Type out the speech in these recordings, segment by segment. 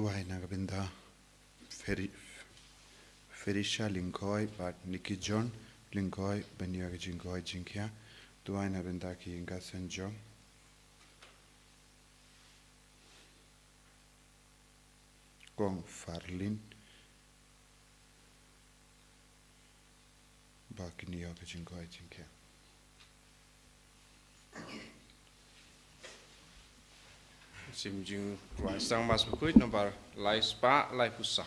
tuai nagabinda Ferisha Linkoi but Nikki John Linkoi Benyaga Jinkoi Jinkia tuai nagabinda ki Inga San John Gong Farlin Bakhuid Jinkoi Jinkia Sim jing Rai Sang Mas Bakhuid nomor Lai Spa Lai Pusa.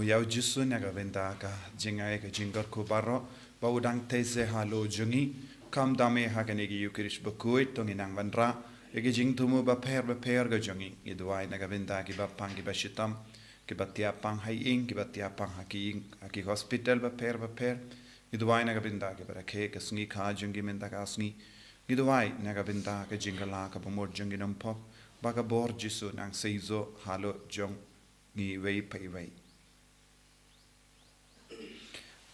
Yau jisu nagavenda ka jingai ka jingar ko baro baudang tese halo jungi kam dame haganegi yukirish Bakhuid tonginang vandra egi jing tumu ba per ga jungi idwai nagavenda ki ba pang ki ba shitam ki ba tia pang hai ing ki ba tia pang haki hospital ba per idwai nagavenda ki ba ke ka sngi kha jungi menda ka sngi idwai nagavenda ka jingala ka bamor jungi nam pop ba ka bor jisu nang seizo halo jong ni wei pai wei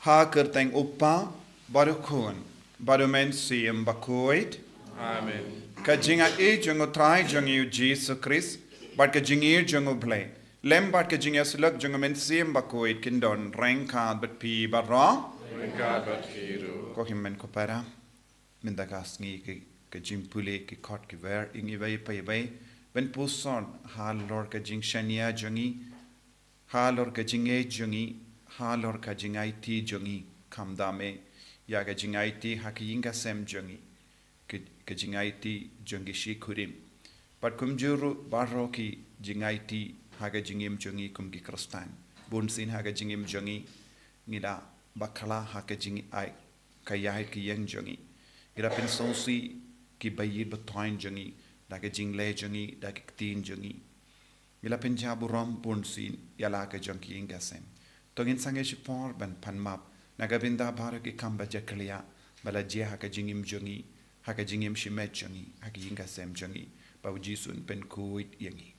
Ha kerteng upa baru kun baru men siem Bakhuid. Amen. Ka jinga e jungo trai jungi Jesus Christ but ka jingir jungo play. Lem but ka jinga sulak jungo men siem Bakhuid kindon reng kad but pi barra. Reng kad but kiru. Ko himmen ko para minda ka sngi ka jimpule ki kot ki ver ingi vai pai vai ben puson hal lor ka jing shania jungi halor ka jinge jungi halor ka jingai ti jungi kamdame ya ka jingai ti hakiyinga sem jungi ka jingai ti jungi shi kurim pat kumjuru barro ki jingai ti haga jingim jungi kum ki kristan bunsin haga jingim jungi ngida bakala haga jingi ai ka yai ki yang jungi ngida pensonsi ki bayir batoin jungi da ka jingle jungi da ka tin jungi ngida penjabu rom bunsin yala ka jungi inga sem Tongin sange shipor ban panmap nagabinda baro ki kamba jakliya bala jia haka jingim jungi haka jingim shimet jungi haka yinga sem jungi bau jisun pen kuit yangi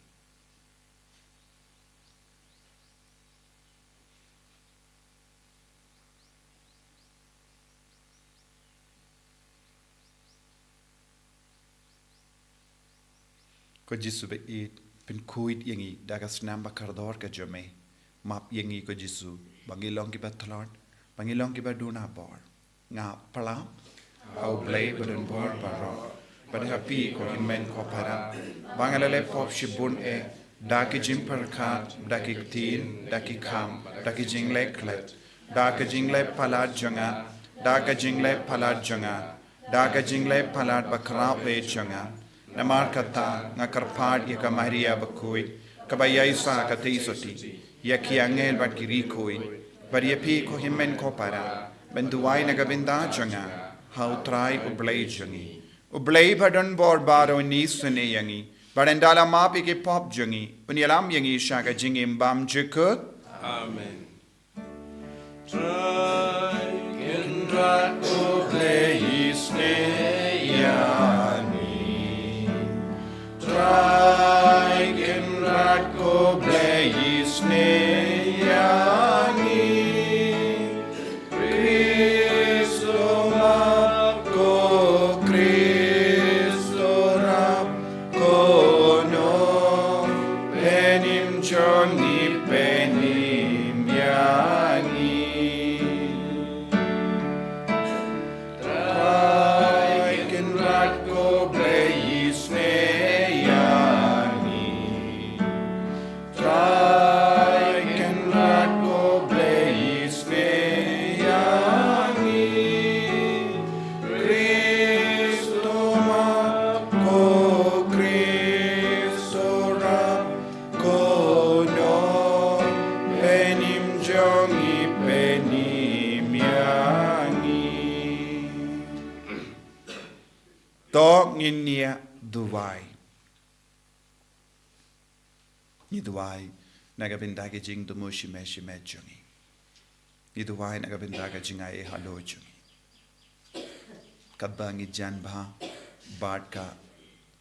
ko jisu be it pen kuit yangi daga snamba kardor ka jome map yengi ko jisu bangilong ki batlon bangilong ki baduna bor nga pala au blay badun bor baro bad happy ko himmen ko para bangalale pop shibun e daki jimper khat daki tin daki kham daki jingle klet daki jingle palat janga daka jingle palat janga daka jingle palat bakra pe janga namar kata nga karpad ya kamaria Bakhuid kabaya isa katei soti Yaki angel bat kirikoi, but yapi ko himmen ko para, benduai nagabinda janga, how try ublay jangi. Ublay badon bor baro nisune yangi, but endala mapi ke pop jangi, unyalam yangi shaka jingim bam jikut. Amen. Try kindra ublay isne yani. Try kindra ublay Sngi Cristo Marco Cristo Rabco no penim jongi penim yani Trai to nginia duwai ni duwai nagabinda ke jing dumo shime jungi ni duwai nagabinda ke jingai halo jungi kabangi janba bad ka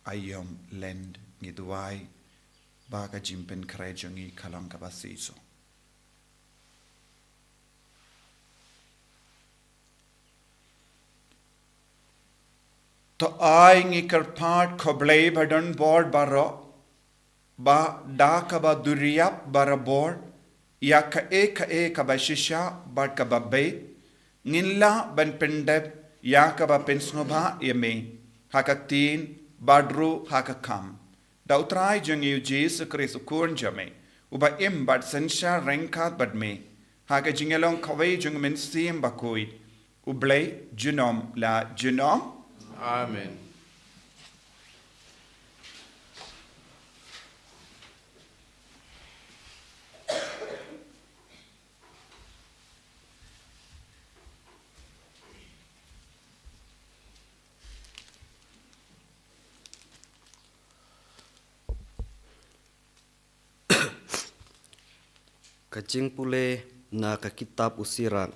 ayom land ni duwai ba ka jimpen krai jungi kalang ka basiso to ai ngi karpat khoblei badon board baro ba da ka ba duriyap bara board ya ka e ka ba shisha ba ka ba be ngilla ban pendep ya ka ba pensnoba yeme hakatin badru hakakam da utrai jungi Jesus Christ kurn jame uba im bad sensha renkat bad me haka jingelong kawai jung min sim Bakhuid ublei junom la junom Amen. Kajing pule na ka kitab usiran.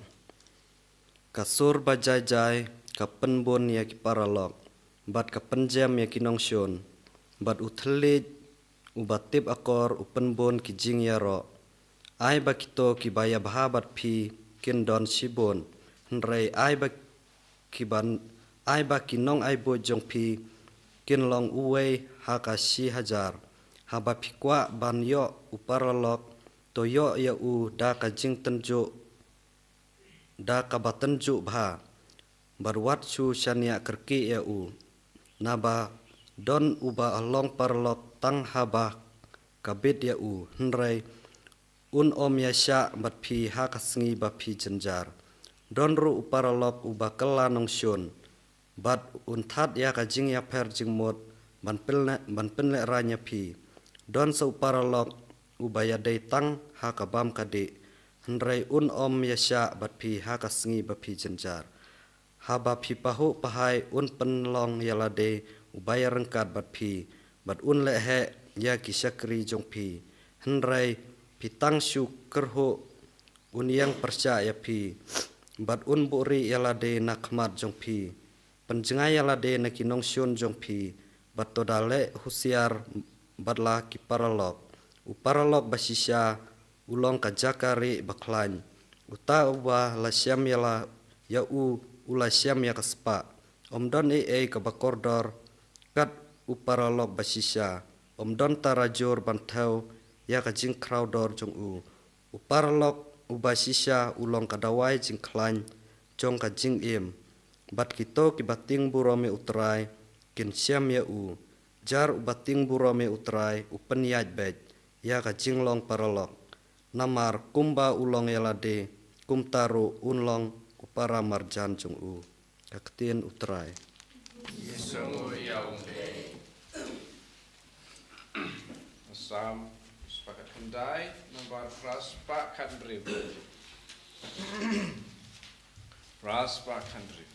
Kasur bajai-jai ka penbon ya ki paralog. Bat ka penjam ya ki nongsion. Bat uthelit ubatip akor upenbon ki jing ya ro. Ai ba kito ki baya bahabat pi kin don sibon. Nrai ai ba ki nong ai bo jong pi kin long uwe haka si hajar. Haba pi kwa ban yo uparalog. Toyo ya u da ka jing tenjo da ka batenjo bha barwat su shania kerki ya u naba don uba along parlok tang haba kabit ya u nrai un om ya sha bat phi ha ka sngi ba phi jenjar don ru uparalok uba kala nong shon bat un that ya ka jing ya per jing mot ban penle ranya phi don so paralok ubaya day tang haka bam kade hendrai un om yasha bat pi haka sngi ba pi jenjar haba pi pahu pahai un penlong yalade ubaya rengkat bat pi bat un lehe ya ki syakri jong pi hendrai pi tang syu kerho un yang percaya pi bat un buri yalade nakmat jong pi penjengai yalade nakinong syun jong pi bat todale husiar batla ki paralok uparalok basisya ulong kajakari baklan uta uba la syam yala ya u ula syam ya kaspa omdon ka bakordor kat uparalok basisya omdon tarajur bantau ya ka jing crowdor jong u uparalok ubasisya ulong kadawai jing klan jong ka jing im bat kito ki bating burome utrai kin syam ya u jar ubating burome utrai upen yaj bet ya ka jinglong paralok namar kumba ulong yalade kumtaru unlong upara marjan jung u kaktin utrai Yesango yaumbe Asam sepakat kendai nomor ras pak kandri ras pak kandri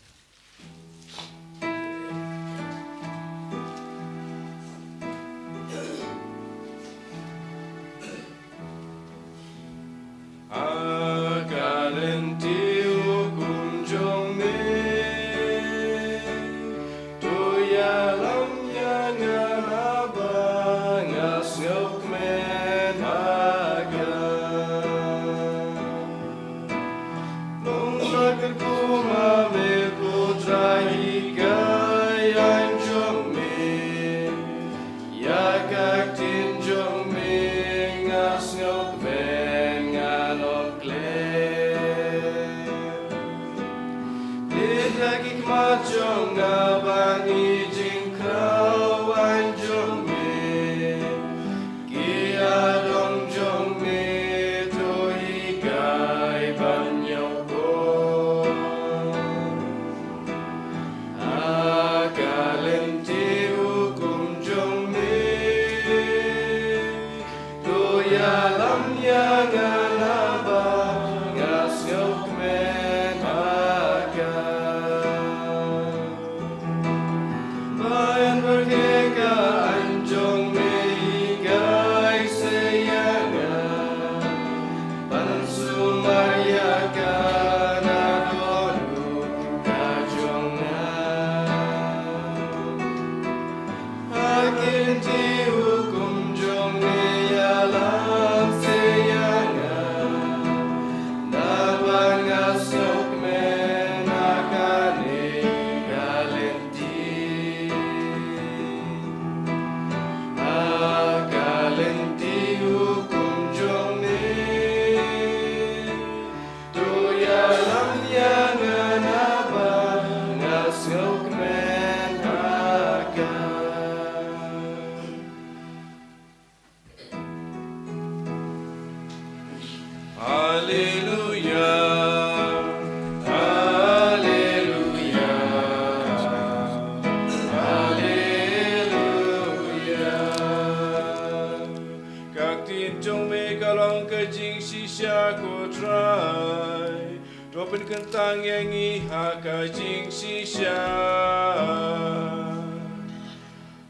penkentang yang haka jing sisya.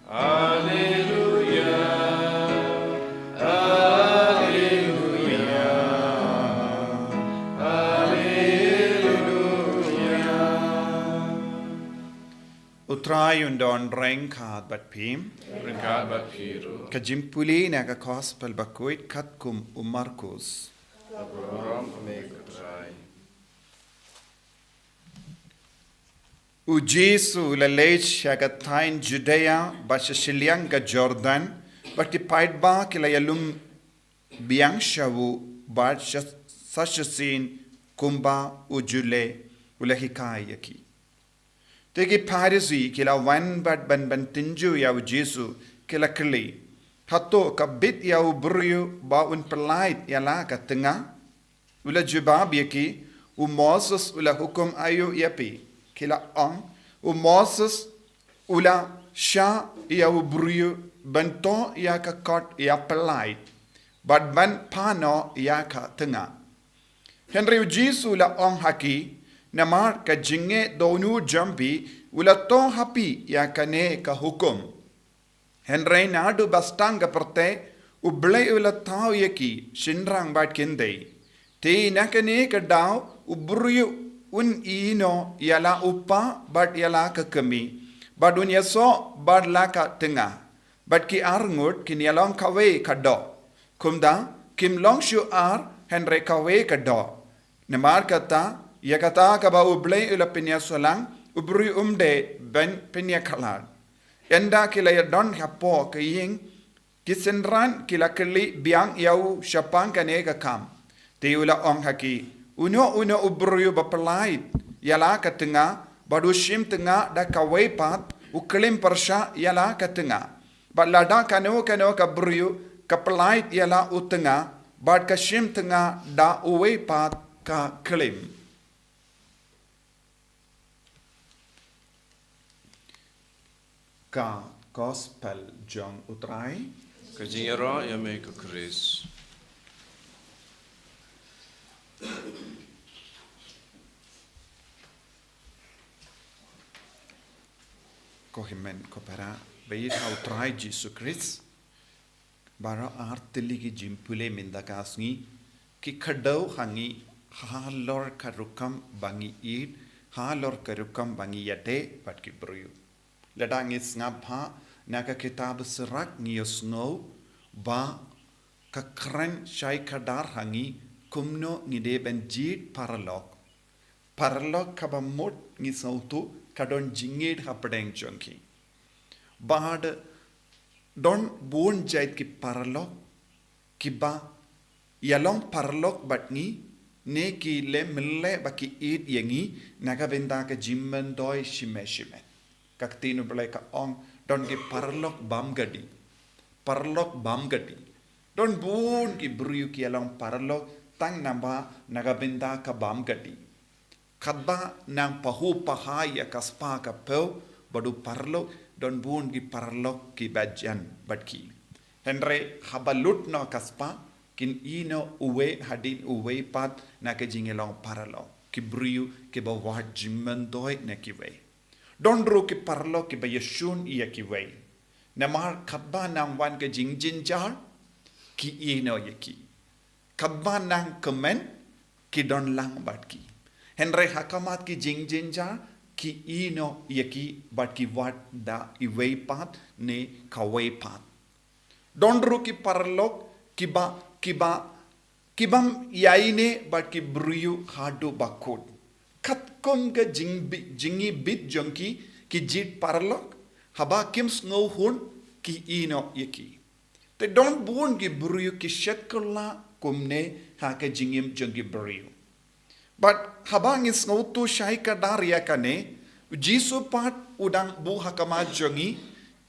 Haleluya, haleluya, haleluya. Utrai undon reng khat bat pim. Berkat Bakhiru. Kajimpuli na ka gospel Bakhuid kat kum Markus. Abraham Mekutrai. U Jesu la Lait-ïa ka tain Judea ba Sicilian ka Jordan ba ki paid ba ki la yalum biang shawu ba sachasin kumba u Jubilee u la hikaya ki. Tegi Parisi ki la wan bat ban tinju ya u Jesu ki la kli. Hato ka bit ya u buryu ba un pelait ya la ka tengah. Ula jubab ya ki u Moses ula hukum ayu ya pi. Kila ang u Moses ula sha ya u buryu banto ya ka kot ya pelait. Bat ban pano ya ka tengah. Henry u Jesu ula ang haki. Namar ka jinge donu jambi ula to hapi ya kane ka hukum. Henry nadu bastanga perte ublay ula tau yaki shinrang bat kende. Te nakane ka daw ubruyu un ino yala upa bat yala ka kami. Badun yaso bat la ka tengah. Bat ki arngut kin yalong kawe ka do. Kumda kim long shu ar Henry kawe ka do. Namar kata ya kata ka ba ublay ula pinya solang ubruyu umde ben pinya kalad. Enda kila ya don hapo ka ying kisenran kila kili biang yau syapang kane ka kam. Te ula ong haki uno ubruyu bapalait yala ka tengah badu shim tengah da kawe pat uklim persha yala ka tengah. Bad lada kano ka bruyu ka pelait yala u tengah bad ka shim tengah da uwe pat ka klim. Ka gospel John utrai Kajingero ya Meku Chris. ko himen ko para bayit ha utrai Jesus Christ bara artili ki jimpule minda kasngi ki khadau hangi halor karukam bangi id halor karukam bangi yate pat ki bruyu ladang is ngapha naka kitab serak ngios ngo ba kakran shai kadar hangi kumno ngide ben jit paralog kabamot ngisautu kadon jingid hapadeng jonki bad don bon jait ki paralog kiba yalong paralog batni ne ki le mille baki id yangi naga benda ka jimmen doi shime kaktinu belai ka ong don ki paralog bam gadi don bon ki briu ki yalong paralog tang namba naga benda ka bam gadi kadba nang pahu pahaya kaspa ka peu badu parlo don bun gi parlo ki bajan badki henry habalut no kaspa kin ino uwe hadin uwe pat na ke jingelong parlo ki briu ki ba wat jimman doi na ki we don ro ki parlo ki ba yeshun iya ki we namar kadba nang wan ke jingjin jar ki ino yaki kadba nang komen ki don lang badki Henry hakamat ki jingjinja ki ino yaki but ki wat da iway pat ne kaway pat. Donru ki parlok kibam yaine but ki bruyu hadu bakut. Katkom ga jingi bit jonki ki jit parlok haba kim snow hun ki ino yaki. Te don bun ki bruyu ki shetkola kumne ha ka jingim jonki bruyu. But habang is ngautu syai kadar ya kane Jisu pat udang bu hakama jongi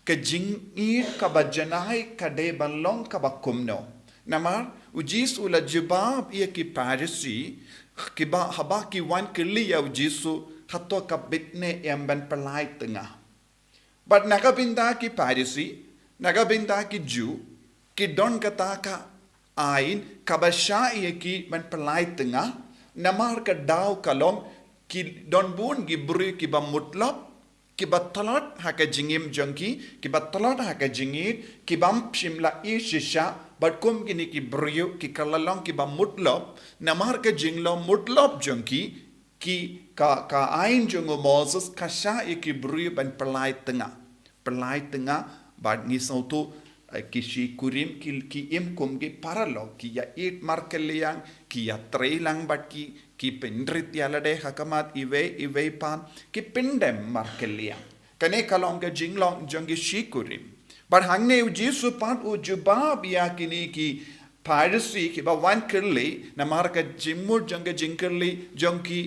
ke jingi kabajanai kade balong kabakumno namar ujisu la jibab ia ki parisi kiba haba ki wan kili ya ujisu hato kabitne emban pelai tengah but nagabinda ki parisi nagabinda ki ju ki don kataka ain kabasha ia ki ban pelai tengah namar ka daw kalong ki don bun gi bru ki ba mutlap ki ba talat ha ka jingim jongki ki ba talat ha ka jingit ki bam shimla I shisha but kum gini ki bru ki kalalong ki ba mutlap namar ka jinglo mutlap jongki ki ka ain jongo Moses kasha ki bru ban pelai tengah bad ngi sautu kishi kurim ki im kum ki paralo ki ya it markeliang ki ya trailang bat ki pendrit yalade hakamat ive pan ki pendem markeliang kane kalong ke jinglong jongi shi kurim but hangne u jisu pat u jubab ya kini ki piracy ki ba wan kerli na marka jimur jonga jinkerli jonki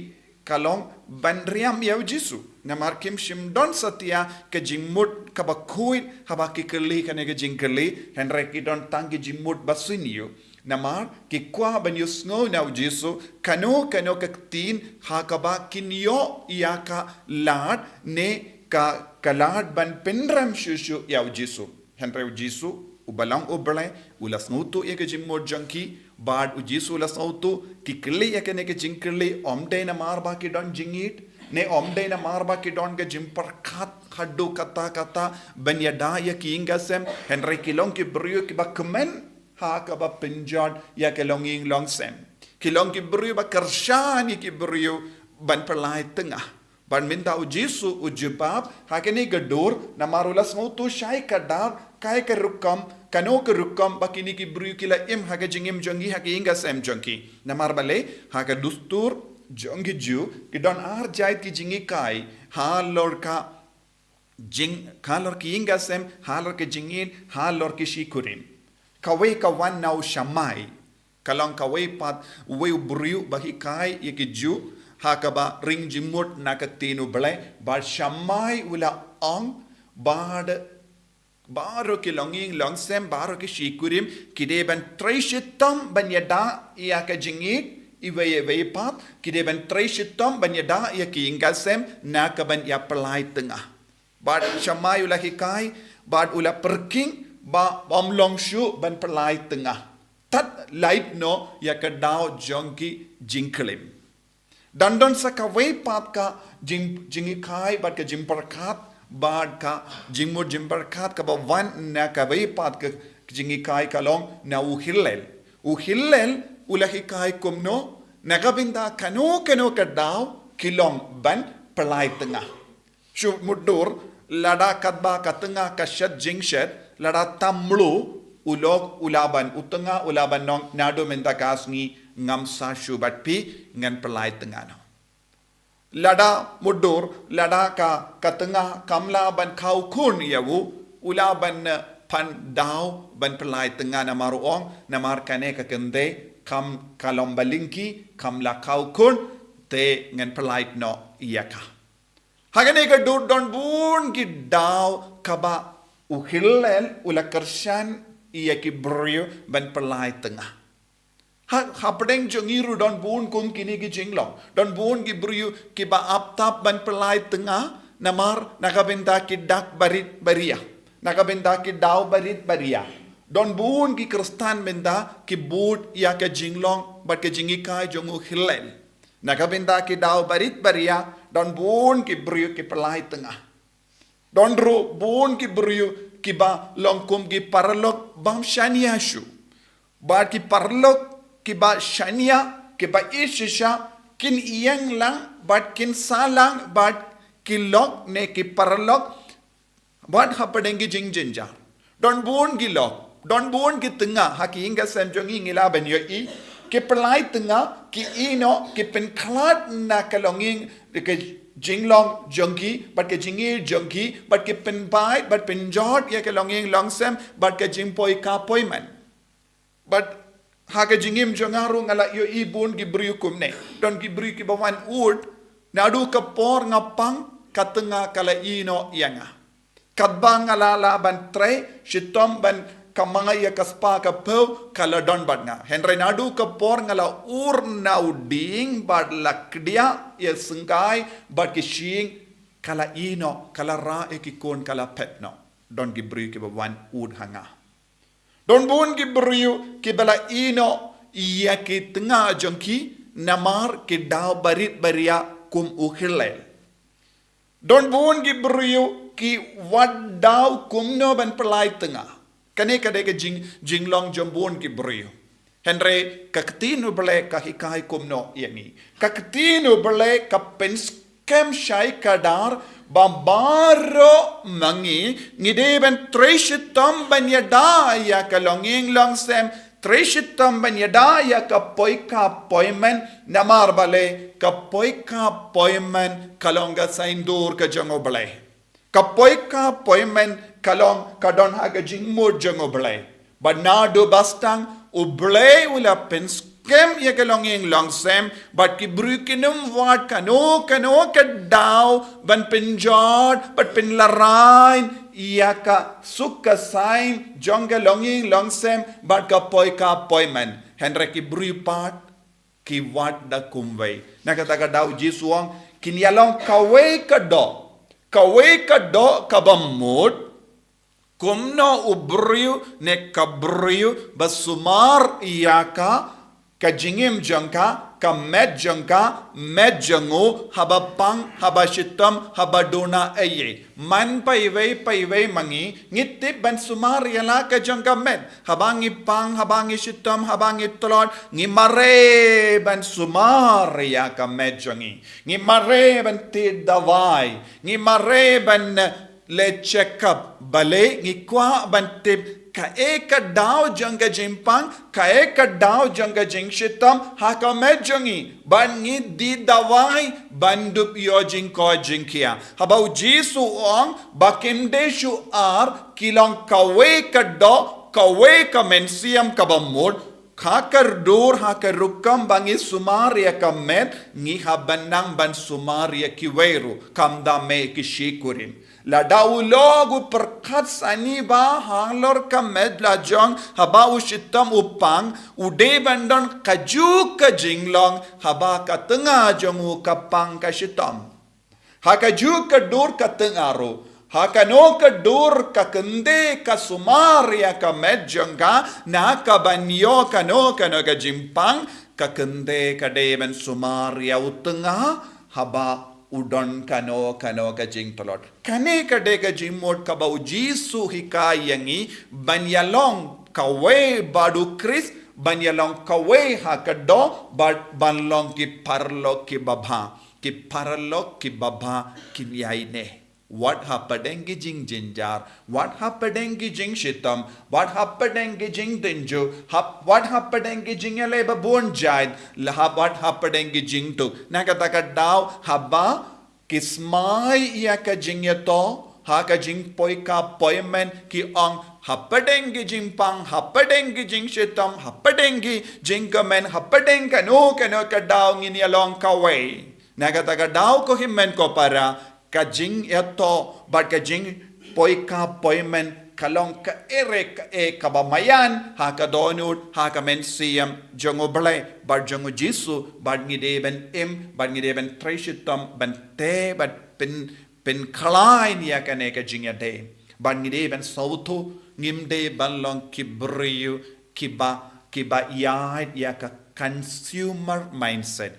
kalong bandriam ya jisu na markim shimdon satya ke jimut ka Bakhuid haba ki kerli kane ke jinkerli henry ki don tangi jimut basinyo namar ki kwa ban yusngo na jisu kano ka tin hakaba kinyo ya ka lad ne ka kalad ban pendram shushu ya jisu henry jisu ubalang ublay ulas ngutu ya ke jimut janki bad jisu ulas ngutu ki kerli ya kane ke jinkerli omde na mar ba ki don jingit ne omde na marba ki don ke jimpar khat haddu kata banyada ya ki ingasem henry kilong ki brio ki ba kemen ha ka ba pinjad ya ke longing longsem kilong ki brio ba kershani ki brio ban perlai tengah ban minta ujisu ujubab ha ke ni gadur na marulas ngutu shai kadar kai ke rukam kano ke rukam bakini ki brio kila im ha ke jingim jongi ha ke ingasem jongi na marbale ha ke dustur jongi ju ki don ar jait ki jingi kai halor ka jing halor ki ingasem halor ke jingin halor ki shikurim kawe ka wan nau shamai kalong kawe pat we briu bahi kai ye ju hakaba ring jimut nakatinu ble bar shamai ula ong bad baro ki longing longsem baro ki shikurim kideben trishitam banyada ya ka jingit iwe pat kide ban trishitom banyada ya ki ingasem na ka ban ya pelai tengah bad shamai ula hikai bad ula perking ba bomlong shu ban pelai tengah tat light no ya ka dau jongki jingklim dandon sa ka we pat ka jingi kai bad ka jimparkat bad ka jingmo jimparkat ka ba wan na ka we pat ka jingi kai kalong na uhillel ula hikai kumno nagabinda kano ka daw kilong ban pelai tengah shu mudur lada katba katengah kasyat jingshet lada tamlu ulog ulaban utenga ulaban nong nado minta kasngi ngamsa shubat pi ngan pelai tengah no lada mudur lada ka katengah kamla ban kau kun yawu ulaban pan daw ban pelai tengah na maruong na markane ka kende kam kalom balingki kam la kau kun te ngan pelait no iyaka hagane ka dur don bun ki daw kaba uhillel ula kershan iyaki brio ban pelait tengah hapdeng jongiru don bun kun kini ki jinglong don bun ki brio ki ba aptap ban pelait tengah namar nakabenta ki dak barit baria nakabenta ki daw barit baria don bun ki kristan benda ki boot ya ke jinglong bat ke jingi kai jongu hilel nakabenda ki daw barit baria don bun ki brio ki pelai tengah don ro bun ki brio ki ba longkum ki parlok bam shania shu bat ki parlok ki ba shania ki ba ishisha kin iyang lang bat kin salang bat ki lok ne ki parlok bat hapadengi jingjinja don bun ki lok don bun ki tengah haki inga sem jongi ngila ben yo I ki pelai tengah ki ino ki pen klat na kalonging ke jinglong jongi but ke jingi jongi but ke pen bai but pen jot ya kalonging longsem but ke jimpoi ka poiman but haka jingim jongaru ngala yo I bun ki bru kumne don ki bru ki bawan ud nadu ka por ngapang katengah kala ino yanga kadbang ngala ban tre shitom ban kamanga ya kaspa ka pew kala don badna henry nadu ka por ngala ur nauding bad lakdia ya sengkai bad ki shing kala ino kala ra ekikon kala petno don ki bri ki wan ud hanga don bun ki bri ki bala ino ya ki tengah jongki namar ki daw barit baria kum ukhilel. Don buon ki brio ki wat daw kum no ban pelai tengah. Kane kade ke jing long jambon ki brio. Henry kaktino bele kahikai kum no yangi. Kaktino bele kapen skem shai kadar bambaro mangi ngideben treshitam ban yada ya kalonging long sem treshitam ban yada ya kapoika poimen namar bale kapoika poimen kalonga saindur ka jango bale kapoika poimen kalong kadon haga jingmur jango bale but na do bastang uble ula penskem ya kalonging long sem but ki brukinum wat kano kadaw ban pinjod but pinlarain ya ka sukka sain jonga longing long sem but ka poimen henry ki brupat ki wat da kumway nakata daw jisuang kinyalong kawe kado kabamut kumno ubriu ne kabriu basumar iyaka kajingim jangka kamed jangka med jangu habapang habashitam habadona aye man paiwei mangi ngitip ban sumar yala ka jangka med habangi pang habangi shitam habangi tolot ngimare ban sumar ya ka med jangi ngimare ban tidawai ngimare ban le check up bale ngikwa bantip ka eka daw janga jimpang ka eka daw janga jingshitam haka mejongi ban ngi di dawai bandup yo jingko jingkia habau jisu ong bakimde shu ar kilong kawe ka mensiam kabamur hakar dur hakar rukam bangi sumaria kamet ngi habanang ban sumaria kiweru kamdame kishikurim la daulogu perkat sani ba hanglor kamed la jong haba ushitam upang ude bandon kaju ka jinglong haba ka tengah jongu kapang ka shitam hakaju ka dur ka tengaro hakano ka dur ka kende ka sumaria ka med jongka na ka banyo kano ka jimpang ka kende ka deven sumaria utengah haba udon kano ka jing tolot kane ka de ka jimot ka bau jisu hikayangi banyalong kawe badu kris banyalong kawe hakado banlong ki parlo ki babha ki yaine what happened jing jinjar what happened jing shitam what happened jing denjo what happened jing ele babon jaid what happened jing to nakataka daw haba kismai ya ka jing yato ha ka jing poika poimen ki ong happened jing pang happened jing shitam happened jing kamen happened kano ka daw ngini along kawe nakataka daw ko himmen ko para kajing eto but kajing poika poimen kalong ka ere ka kabamayan ha ka donut ha ka mensiam jongo blay bar jongo jisu bar ngideben bar ngideben treshitam ban te bat pin kalain ya kane ka jing ade bar ngideben sautu ngimde balong kibriu kiba ya ka consumer mindset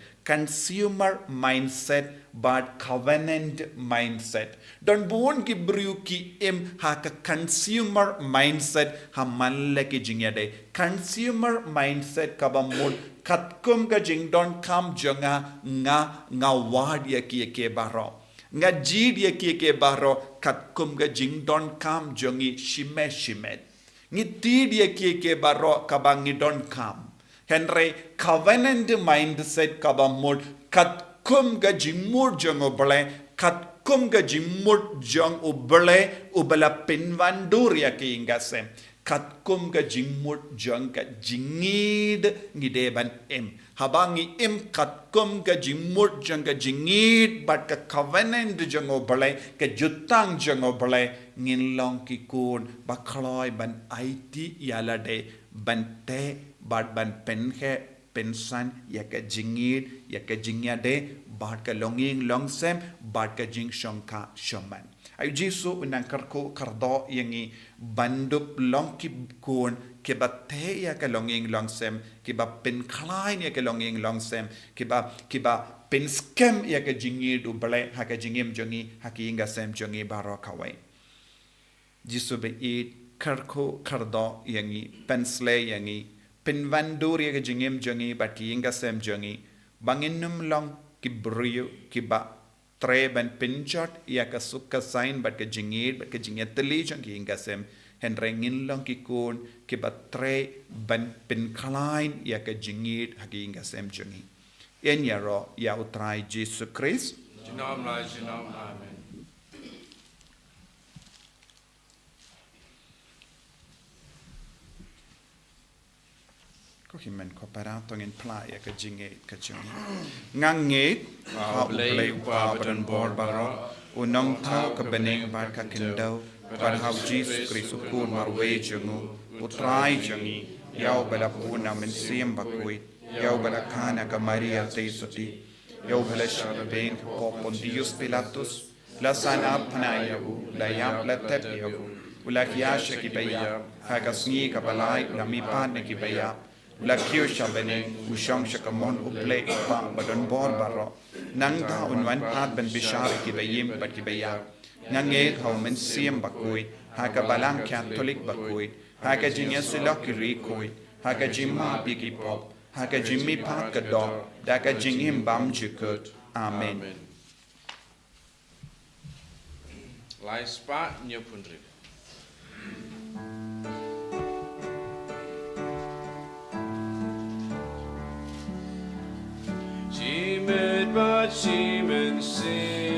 but covenant mindset. Don't buon ki brew ki im ha ka consumer mindset ha malle ki jingyade. Consumer mindset ka ba mul katkum ka jing don kam jonga nga wad ya ki ke baro. Nga jid ya ki ke baro katkum ka jing don kam jongi shimet. Ngi tid ya ki ke baro ka ba ngi don kam. Henry covenant mindset ka ba mul kum ga jimur jong obale kat kum ga jimur jong obale ubala pinwandur ya ki ingase kat kum ga jimur jong ka jingid ngideban habangi kat kum ga jimur jong ka jingid but ka covenant jong obale ka jutang jong obale nginlong ki kun bakloy ban IT yalade bante bad ban penhe pensan ya ka jingid ya ka jingyade bad ka longing longsem bad ka jing shongka shoman ay jisu unang karko kardo yangi bandup long ki kun kiba te ya ka longing long sem kiba pen klein ya ka longing long sem kiba pen scam ya ka jingi du ble ha ka jingim jongi ha ki inga sem jongi baro kawai jisu be it karko kardo yangi pensle yangi pen vandur ya ka jingim jongi ba ki inga sem jongi banginum long kibrio kiba tre ban pinchot ya ka sukka sign ba ka jingir ba ka jingetli jongi inga sem henrengin long ki kun ki batre ban pin klein ya ka jingit hagi inga sem jungi en ya ro ya utrai Jesus Christ Jinam lai jinam amen. ko himen ko paratong in pla ya ka jingit ka jungi ngangit ha play pa badan bor baro unong thau ka beneng ba ka kindau But how Jesus Christ ukun marwe jungu utrai jungi yau bala puna men siem Bakhuid yau bala kana ka Maria teisoti yau bala shaben ko Pontius Pilatus la sana apna yahu la yap la tep yahu ula kiasha ki baya ha ka Sngi ka balai la mi pan ki baya ula kyo shabene usham shakamon uple pa badon bor baro nang ta unwan pat ben bishar ki bayim bat ki baya Nangit hau men siem Bakhuid, haka balang Catholic Bakhuid, haka jinya silaki rikuid, haka jimma bigi pop, haka jimmi pat kadok, daka jingim bam jukut. Amen. Lai spa nyo pundrik. Jimet bat jimen sin.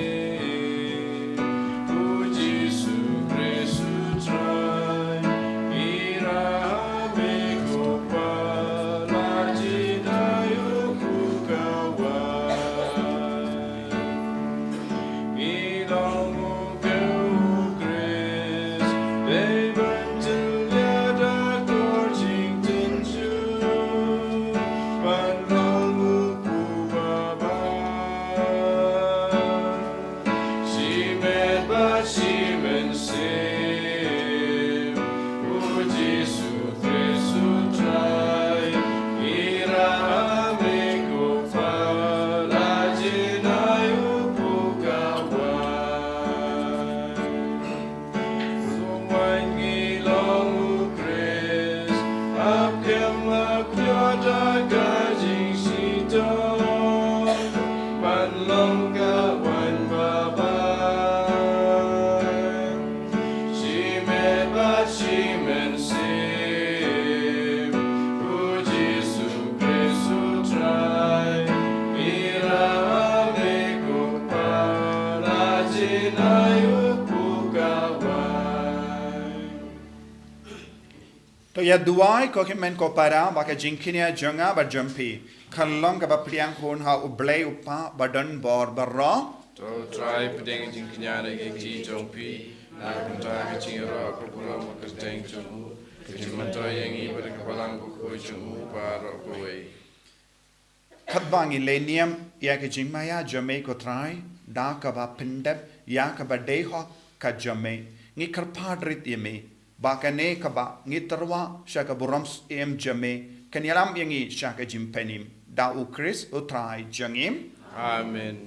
To ya duai ko men ko para ba ka jinkinia jonga ba jumpi khalong ka ba priang khon ha ublei upa badon bor barro To try pedeng jinkinya de ki jongpi na kunta ki chingra kurkura makas deng chung kijimanto yangi pada kapalang ko chung paro kowe khatbangi lenium ya ka jingmaya jome ko trai da ka ba pindep ya ka ba dei ho ka jome ngi karpadrit yeme bakane kaba ngitarwa shaka burams em jame kanyalam yangi shaka jimpenim da u Chris utrai jangim Amen.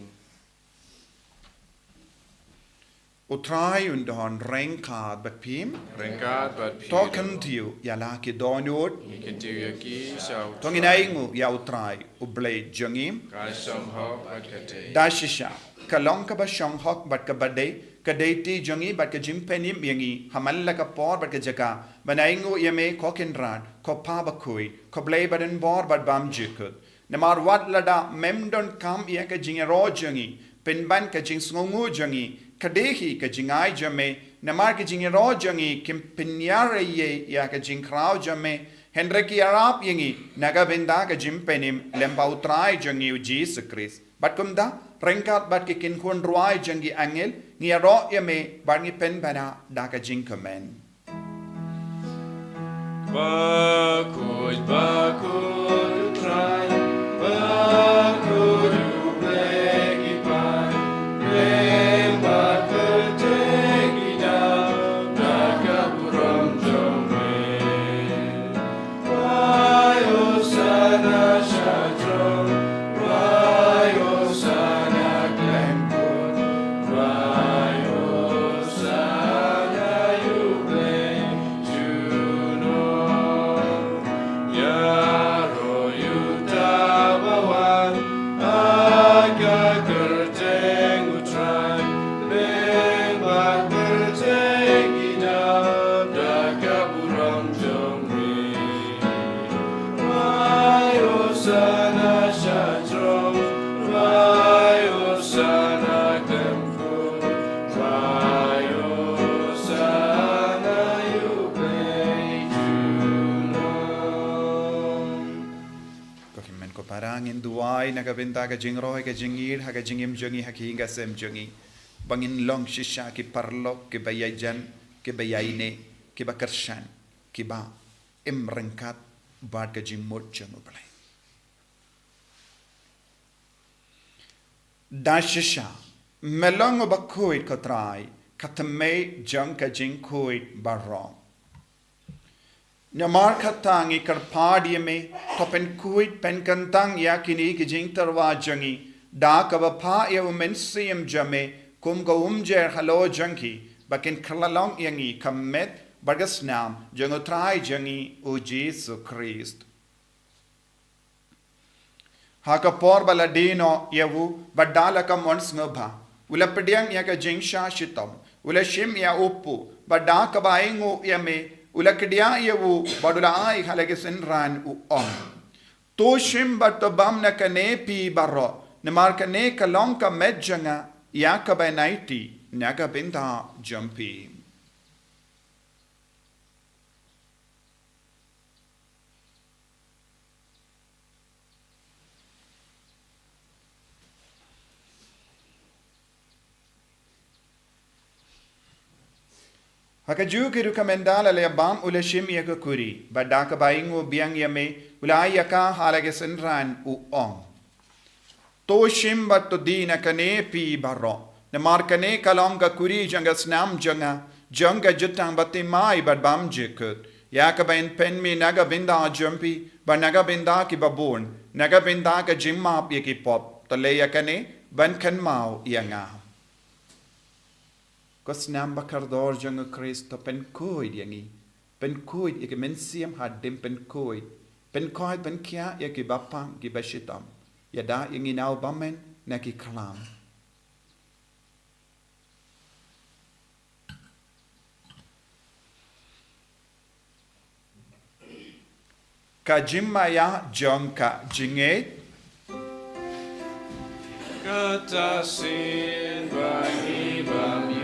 utrai undon renka batpim Rengkat bat token tiu yala ki donut Ikentiu yaki shau tonginaingu ya utrai ublei jangim Kai som ho bat kate dashisha kalong ka ba shong hok bat ka badai kadeti jongi bat ka jimpenim yangi hamalla ka por bat ka jaka banaingu yame kokindran ko pa Bakhuid ko blei baden bor bat bam jikut namar wat lada memdon kam ya ka jingero jongi penban ka jing sngongu jongi kadehi ka jingai jame namar ka jingero jongi kim pinyare ye ya ka jingkrao jame henreki arap yangi naga benda ka jimpenim lemba utrai jongi Jesus Christ bat kumda rengkat bat ki kin khun ruai jangi angel ngia ro yame bat ngi pen bana da ka jing kamen Bakhuid Bakhuid try Bakhuid ubleki pai Lembat bertegi down Nakaburam jome naga benta ka jing roy ka jingir ha ka jingim jongi ha ki hinga sem jongi bangin long shisha ki parlo ki bayajan ki bayaine ki bakarshan ki ba imrengkat bad ka jingmot jongo balai da shisha melong bakhuid ka trai katame jang ka jing khuid barong Nyamar katangi karpadi me topen kuit pen kantang yakini ki jing tarwa jangi da kabapa ya umensiam jame kum ka umjer halo jangi bakin kralalong yangi kamet bagasnam jango trai jangi o Jesu Christ haka por baladino yawu badala ka mons ngobha ula pediang ya ka jing sha shitom ula shim ya upu bada ka baingo yame Ulakdia yewu badula ai halage senran u on. To shim batobam na kane pi baro. Nemar kane kalonka medjanga yaka by nighty naga binda jumpy. Hakaju ki rukamendala le bam ule shim yaka kuri badaka baingu biang yame ula yaka halage senran u on to shim batto dina kane pi barro ne markane kalonga kuri janga snam janga jutang batte mai bad bam jekut yaka bain pen mi naga binda jumpy ba naga binda ki babon naga binda ka jimma yaki pop to le yakane ban kan mau yanga Kosnam bakardor janga Kristo pen koid yangi. Pen koid yake mensiam hadim pen koid. Pen koid pen kia yake bapang ki bashitam. Yada yangi nau bamen naki kalam. Kajimaya jongka jinget. Kata sin bagi bami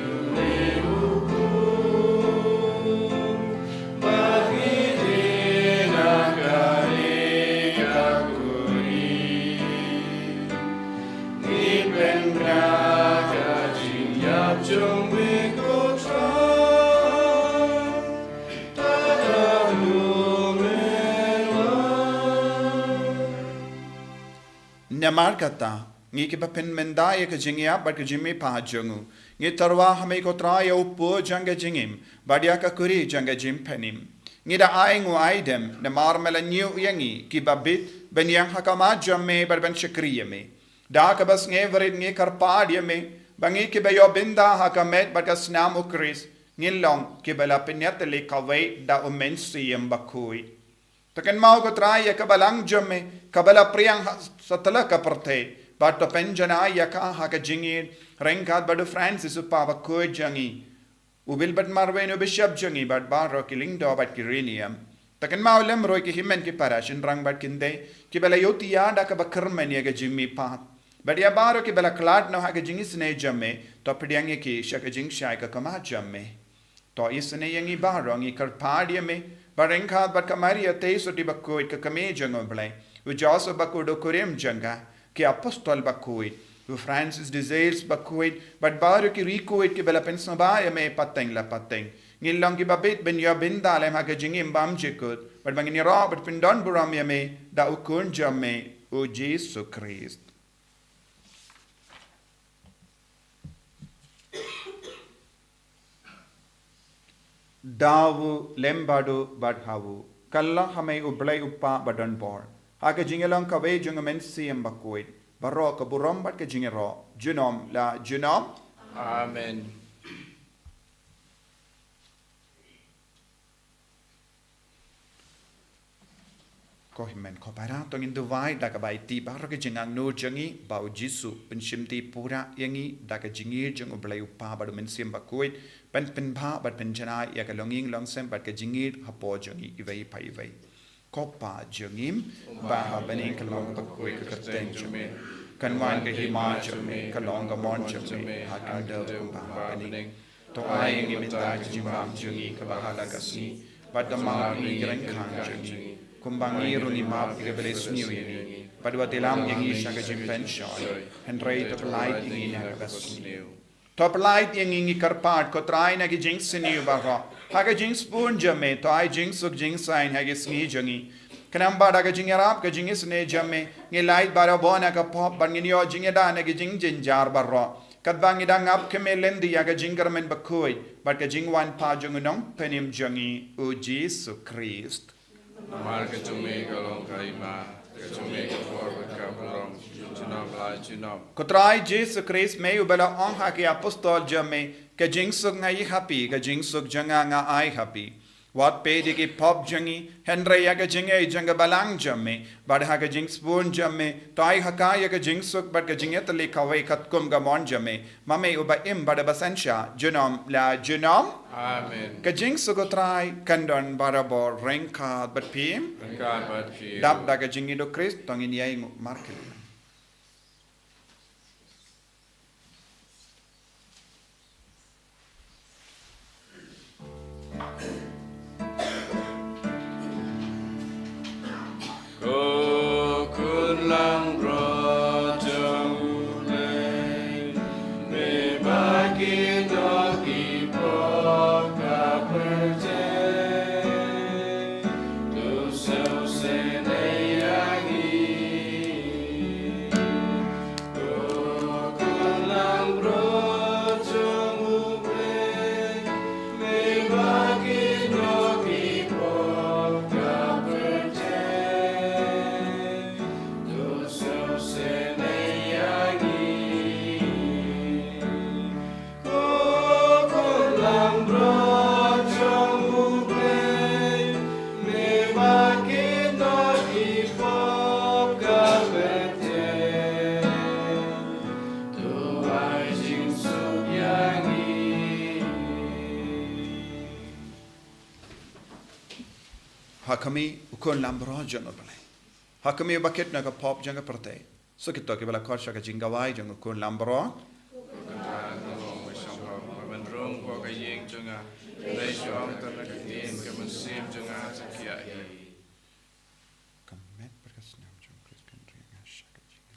Nyamar kata ngi ke bapen mendaya ke jingya bad ke jimi pa jongu ngi tarwa hame ko traya upo janga jingim badia ka kuri janga jim penim ngi da aingu aidem ne marmela new yangi ki babit ben yang hakama jamme bad ben shakriyame da ka bas nge verid ngi karpadiame bangi ke bayo binda hakamet bad ka snam ukris ngi long ke bala penyat le kawai da umensiam bakhuid Takan mau ko traya ka balang jamme kabala priyang satala ka parte But penjana yaka haka jingir rengkat badu Francis upava ko jangi ubil bat marwen ubishab jangi but baro kiling do but kirinium takan maulem roy ki himen ki parashin rang bat kinde ki bela yoti yada ka bakarmen yaga jimmi pat but ya baro ki bela klad no haka jingi sne jamme to pediang ki shaka jing shai ka kama jamme to isne yangi baro ngi karpadia me barengkat bat kamaria te so di bakko ka kame jango blai ujaso bakudo kurem janga ki apostol Bakhuid, who Francis desires Bakhuid, but baru ki rikuid ki bela pensabaya me pateng la pateng. Ngilang ki babit ben ya bindalem haga jingim bam jikut, but bangini Robert pindon buram ya me da ukun jamme o Jesu Christ. Dawu lembadu badhawu, kalla hame ublay uppa badan bor. Haka jingelang kawe jungamen siyam Bakhuid. Baro ka buram bat ka jingero. Junom la junom. Amen. Ko himen ko para tong induvai da ka bai ti baro ka jingang no jangi bau Jesu penshimti pura yangi da ka jingir jung ublay uppa badu men siyam Bakhuid. Pen bha bat penjana ya ka longing longsem bat ka jingir hapo jangi ivai pa ivai. Kopa jungim baha bening kalong Bakhuid ka kateng jume kanwan ka hima jume kalong ka mon jume hakan del kumbaha bening to ay ng imita jimam jungi ka bahala kasi badamang ni greng kang jungi kumbangi runi map ka beles niyo yini Padwa tilam yang isya ka jim penshoy. Henry to light yang ina ka sniu. Top light yang ingi karpat ko try na ki jing sniu baro. Haga jing spoon jame to ai jing suk jing sign hagi sngi jangi. Kanamba da ka jing arab ka jing isne jame ngi light baro bona ka pop ban ngi yo jing da na ki jing jinjar baro. Kat bangi da ngap kemelen di aga jing garmen Bakhuid. But ka jing wan pa jungunong penim jangi u Jesu Christ. Namar ka jume kalong kaima. Jume ka forward ka kalong. Junam lai junam. Kotrai Jesu Christ may ubala on haki apostol jame ka jing suk ngai happy ka jing suk janga nga ai happy. Wat pe di ki pop jangi Henry ya ka jing ai janga balang jame bad ha ka jing spoon jame tai haka ya ka jing suk bad ka jing etli kawai kat kum ga mon jame mame uba im bad basensha junam la junam Amen. ka jing suk kotrai kandon barabor renka bat pim Rengkat bat ki. dap da ka jing ido Christ tongin yai markel. Hakami ukon lambro jango bale. Hakami bakit na ka pop janga perte. So kito ke bala korsha ka jingawai jango ukon lambro. Mandrong ko ka yeng junga. Dai shong ta na ka yin ka masim junga sa kia. Kamet berkas nam jong Chris country nga shaka jinga.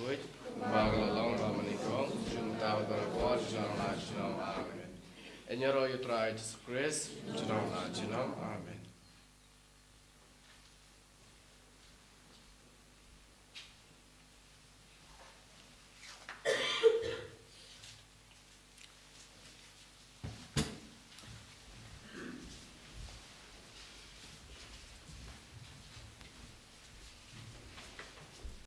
Bakhuid, Baglalong, Bamanikong, Juntaw, Barabot, Janam, Amen. And you're all you try to suppress, Janam, Amen.